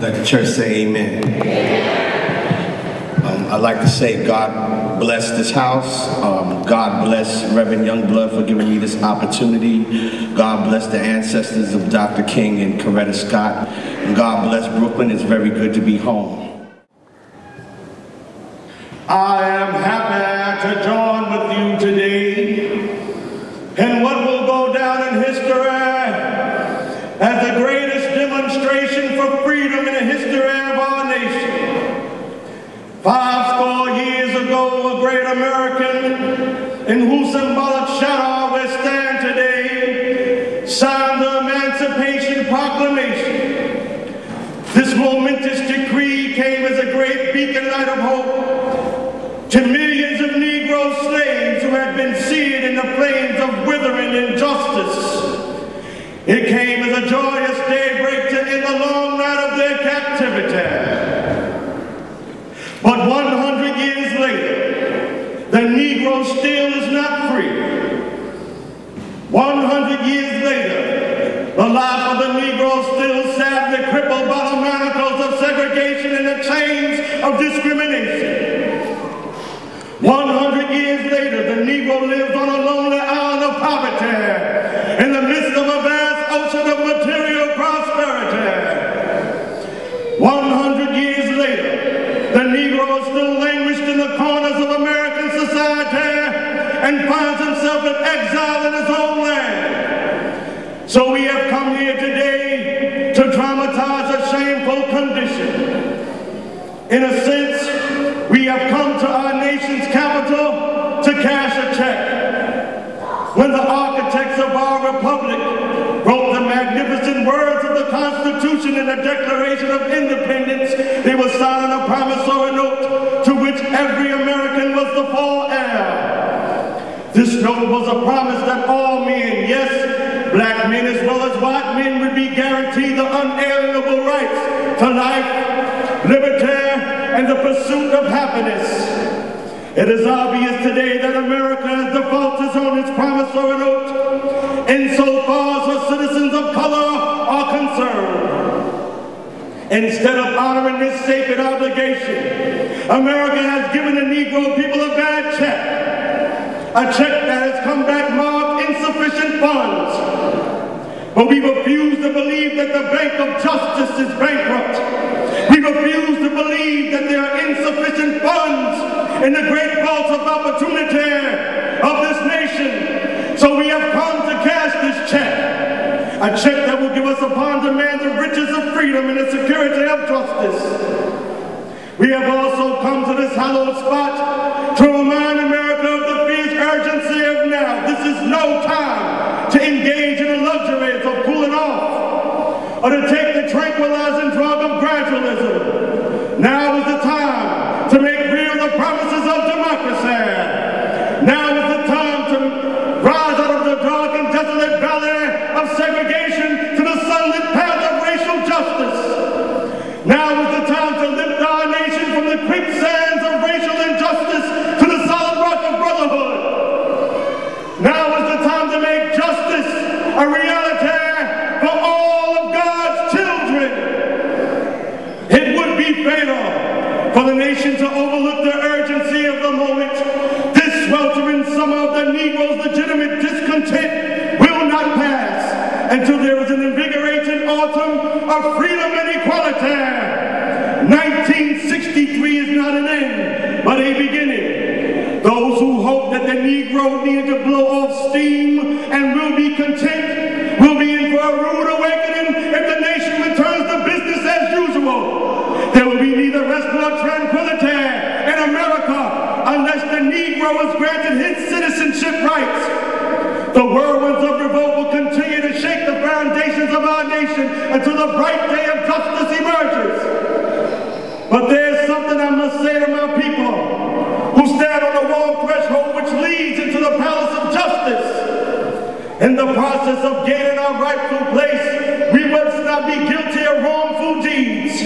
Let the church say amen. I'd like to say God bless this house. God bless Reverend Youngblood for giving me this opportunity. God bless the ancestors of Dr. King and Coretta Scott. And God bless Brooklyn. It's very good to be home. I am happy to join with you today in what will go down in history as the greatest demonstration for freedom in the history of our nation. 50 years ago, a great American in whose symbolic shadow we stand today signed the Emancipation Proclamation. This momentous decree came as a great beacon light of hope to millions of Negro slaves who had been seared in the flames of withering injustice. It came as a joyous daybreak to end the long night of their captivity. But 100 years later, the Negro still is not free. 100 years later, the life of the Negro still sadly crippled by the manacles of segregation and the chains of discrimination. 100 years later, the Negro lives on a lonely island of poverty in the midst of a vast ocean of material prosperity. 100 years later, the Negro is still languished in the corners of American society and finds himself in exile in his own land. So we have come here today to dramatize a shameful condition. In a sense, we have come to our nation's capital to cash a check. When the architects of our republic wrote the magnificent words of the Constitution and the Declaration of Independence, they were signing a promissory note to which every American was the full heir. This note was a promise that all men, yes, black men as well as white men, would be guaranteed the unalienable rights to life, liberty, and the pursuit of happiness. It is obvious today that America has defaulted on its promissory note insofar as her citizens of color are concerned. Instead of honoring this sacred obligation, America has given the Negro people a bad check, a check that has come back marked insufficient funds. But we refuse to believe that the Bank of Justice is bankrupt. We refuse to believe that there are insufficient funds in the great vaults of opportunity of this nation. So we have come to cash this check, a check that will give us upon demand the riches of freedom and the security of justice. We have also come to this hallowed spot to remind America of the fierce urgency of now. This is no time to engage in the luxuries of cooling off or to take the tranquilizing drug of gradualism. Now is the time to make real the promises of democracy. Now is the time to rise out of the dark and desolate valley of segregation to the sunlit path of racial justice. Now is the time to lift our nation from the quicksands of racial injustice to the solid rock of brotherhood. Now is the time to make justice a reality for all of God's children. It would be fatal for the nation to overlook the urgency of the moment. This sweltering summer of the Negro's legitimate discontent will not pass until there is an invigorating autumn of freedom and equality. 1963 is not an end, but a beginning. Those who hope that the Negro needed to blow off steam and will be content will be in for a rude awakening if the nation returns to business as usual. There will be neither rest nor tranquility in America unless the Negro is granted his citizenship rights. The whirlwinds of revolt will continue to shake the foundations of our nation until the bright day of justice emerges. But there's something I must say to my people who stand on the warm threshold which leads into the palace of justice. In the process of gaining our rightful place, we must not be guilty of wrongful deeds.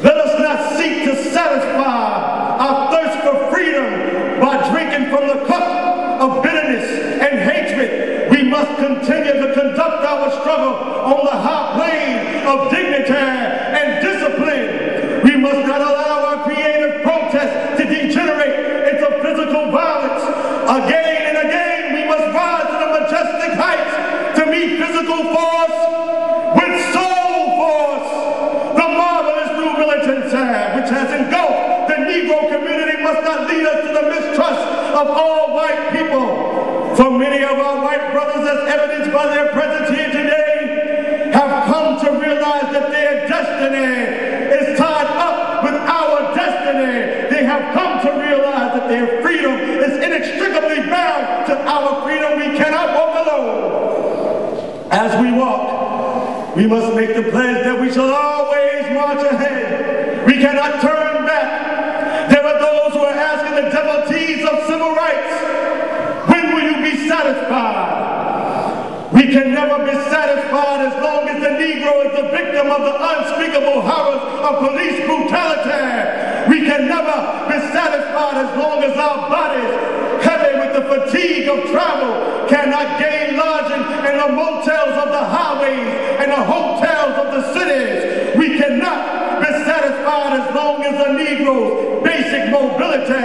Let us not seek to satisfy our thirst for freedom by drinking from the cup of bitterness and hatred. We must continue to conduct our struggle on the high plane of dignity and discipline. Again and again, we must rise to the majestic heights to meet physical force with soul force. The marvelous new militant side, which has engulfed the Negro community, must not lead us to the mistrust of all white people. For many of our white brothers, as evidenced by their presence here today, have come to realize that their destiny is tied up with our destiny. They have come to realize that their freedom is inextricably bound to our freedom. We cannot walk alone. As we walk, we must make the pledge that we shall always march ahead. We cannot turn back. There are those who are asking the devotees of civil rights, when will you be satisfied? We can never be satisfied as long as the Negro is the victim of the unspeakable horrors of police brutality. We can never be satisfied as long as our bodies, heavy with the fatigue of travel, cannot gain lodging in the motels of the highways and the hotels of the cities. We cannot be satisfied as long as the Negro's basic mobility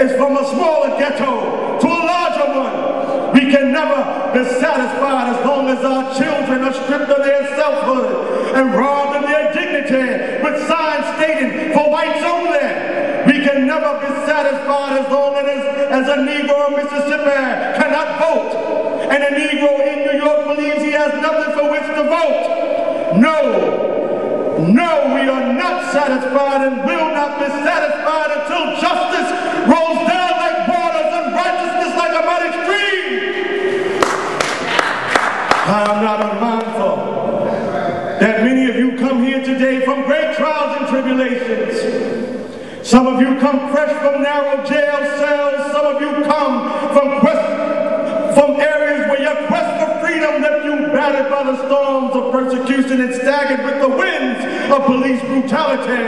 is from a smaller ghetto to a larger one. We can never be satisfied as long as our children are stripped of their selfhood and robbed of their dignity with signs stating for whites only. We can never be satisfied as long as a Negro in Mississippi cannot vote and a Negro in New York believes he has nothing for which to vote. No, we are not satisfied and will not be satisfied until justice rolls down like waters and righteousness like a mighty stream. I am not unmindful that many of you come here today from great trials and tribulations. Some of you come fresh from narrow jail cells. Some of you come from areas where your quest for freedom left you battered by the storms of persecution and staggered with the winds of police brutality.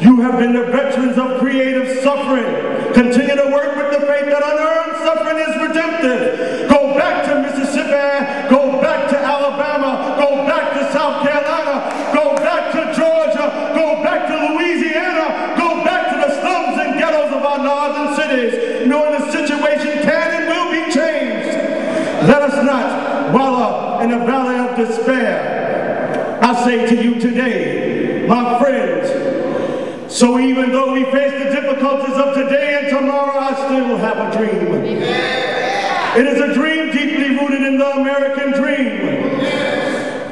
You have been the veterans of creative suffering. Continue to work with the faith that unearned suffering is redemptive. Go back to Mississippi, go back to Alabama, go back to South Carolina, go back to Georgia, go back to Louisiana, go back to the slums and ghettos of our northern cities, knowing the situation can and will be changed. Let us not wallow in a valley of despair. I say to you today, my friends, so even though we face the difficulties of today and tomorrow, I still have a dream. It is a dream deeply rooted in the American dream.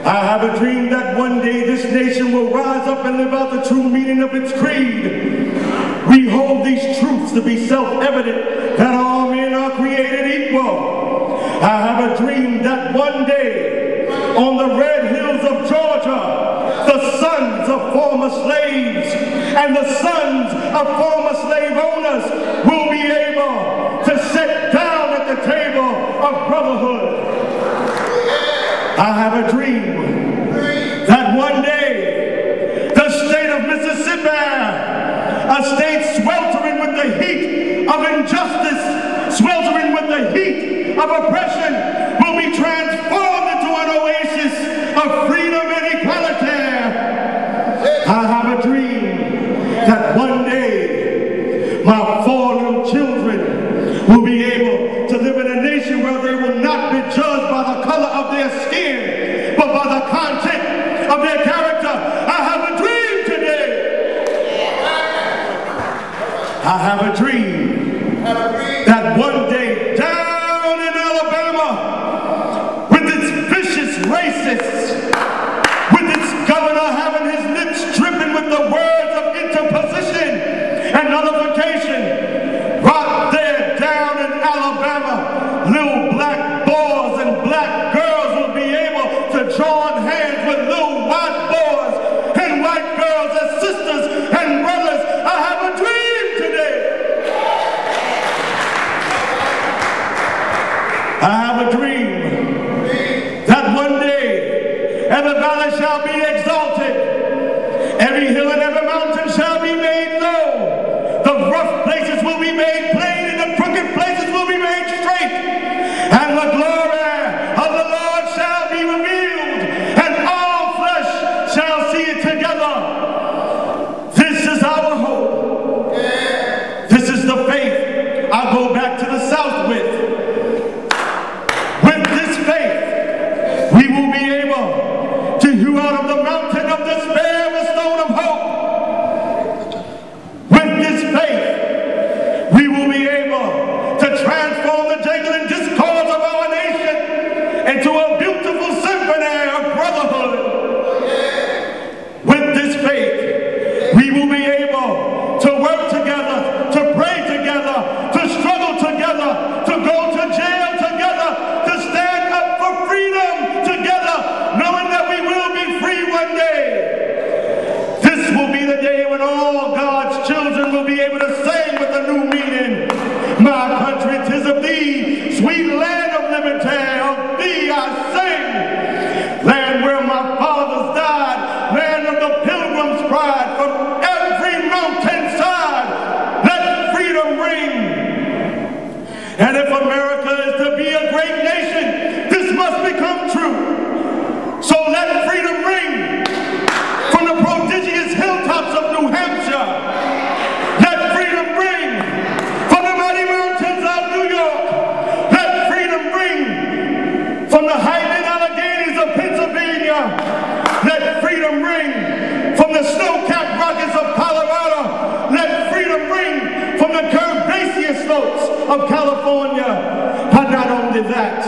I have a dream that one day this nation will rise up and live out the true meaning of its creed. We hold these truths to be self-evident, that all men are created equal. I have a dream that one day, on the red hills of Georgia, the sons of former slaves and the sons of former slave owners will be able to sit down at the table of brotherhood. I have a dream that one day the state of Mississippi, a state sweltering with the heat of injustice, sweltering with the heat of oppression, will be transformed into an oasis of freedom and equality. I have a dream that one day my 4 little children will be able to live in a nation where they will not be judged by the color of their skin, but by the content of their character. I have a dream today. I have a dream that one day down in Alabama, with its vicious racists, with its governor having his lips dripping with the words of interposition and nullification, right there down in Alabama, little black boys and black girls will be able to join hands with little white boys and white girls as sisters and brothers. I have a dream today. I have a dream that one day every valley shall be exalted, every hill and every mountain shall be made low, the rough places will be made plain and the crooked places will be made straight, and the glory of the Lord shall be revealed, and all flesh shall see it together. This is our hope. This is the faith. I go back to the you out of the mountain of despair with stone of hope. With this faith, we will be able to transform the jangling discords of our nation into a beautiful symphony of brotherhood. With this faith, we will be able to work together, to pray together, to struggle together, to go to jail together, to stand up for freedom together, knowing that we will be free one day. This will be the day when all God's children will be able to sing with a new meaning. My country, 'tis of thee, sweet land of liberty, of thee I sing. Land where my fathers died, land of the pilgrim's pride, from every mountainside, let freedom ring. And if America is to be a great nation, this must become true. So let freedom ring from the prodigious hilltops of New Hampshire. Let freedom ring from the mighty mountains of New York. Let freedom ring from the Highland Alleghenies of Pennsylvania. Let freedom ring from the snow-capped Rockies of Colorado. Let freedom ring from the Curvaceous slopes of California. But not only that,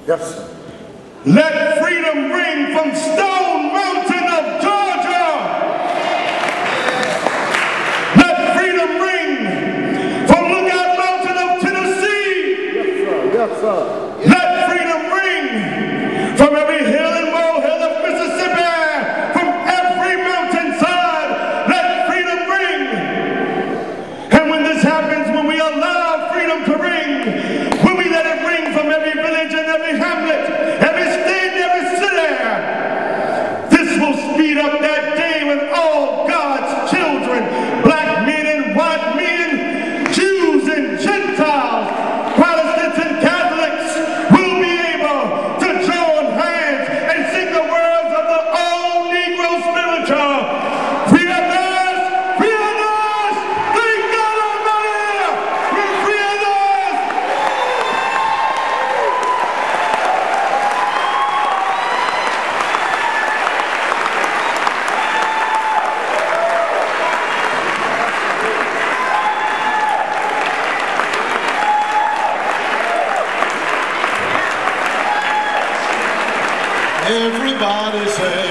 yes, let freedom ring from Stone Mountain of Georgia. Let freedom ring from Lookout Mountain of Tennessee. Yes, sir. Yes, sir. Let freedom ring from every hill and molehill of Mississippi, from every mountainside. Let freedom ring. And when this happens, when we allow freedom to ring, when we let it ring from every village and every hamlet, every state and every city, this will speed up that day when all God's children, black men and white men, Jews and Gentiles, Protestants and Catholics, will be able to join hands and sing the words of the old Negro spiritual. Free at last, thank God Almighty, we're free at last. Everybody say